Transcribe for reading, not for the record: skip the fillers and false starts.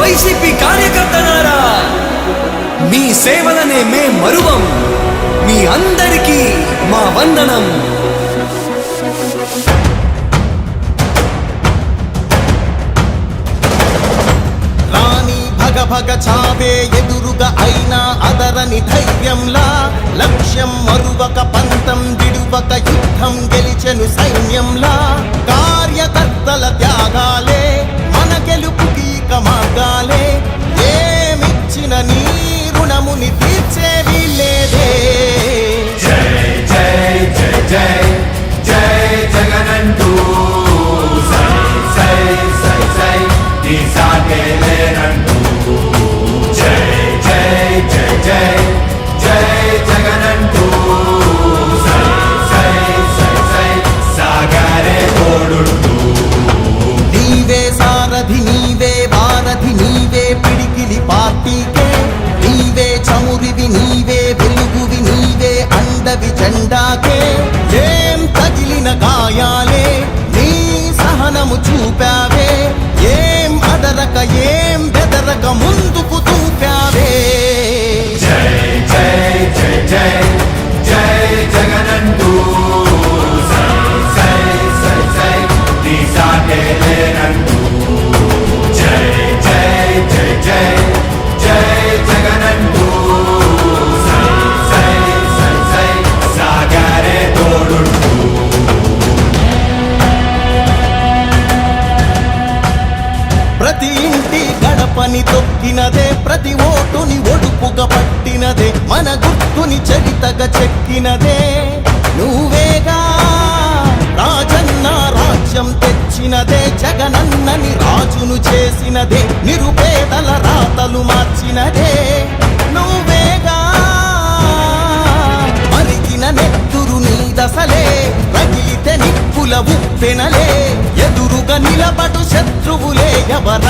YCP కార్యకర్తలారా, మీ సేవలనే మే మరువం. మీ అందరికీ మా వందనం. రాణి భగ భగ చావే ఎదురుగా అయినా అదరని ధైర్యంలా, లక్ష్యం మరువక పంతం విడువక యుద్ధం గెలిచెను సైన్యంలా. కార్యకర్తల త్యాగాలే మన గెలుపుకి మార్గాలే. ఏమిచ్చిన నీ రుణముని తీర్చేవి లేదే. జై జై జై జై జై జగనంటూ సై సై సై సై నీ సాగే లేనంటూ. జై జై జై జై జై జగనంటూ సై సై సై సై సాగరే తోడుంటూ. నీవే సారథి నీవే వారధి నీవే పిడికిలి పార్టీకే. నీవే చమురివి నీవే వెలుగువి నీవే అండవి జెండాకే. ఏం తగిలిన గాయాలే నీ సహనము చూపావే. ఏం అదరక ఏం బెదరక ముందుకు దూపావే. జై జై జై జై జై జగనంటూ సై సై సై సై నీ సాగే లేనంటూ. జై జై జై జై జై జగనంటూ సై సై సై సై సాగరే తోడుంటూ. ప్రతి ఇంటి గడపని తొక్కినదే, ప్రతి ఓటుని ఒడుపుగా పట్టినదే, మన గుర్తుని చరితగా చెక్కినదే నువ్వేగా. రాజన్న రాజ్యం తెచ్చినదే, జగనన్నని రాజును చేసినదే, నిరుపేదల రాతలు మార్చినదే నువ్వేగా. మరిగిన నెత్తురు నీ దశలే, రగిలితే నిప్పుల ఉప్పెనలే. ఎదురుగా నిలబడు శత్రువులే ఎవర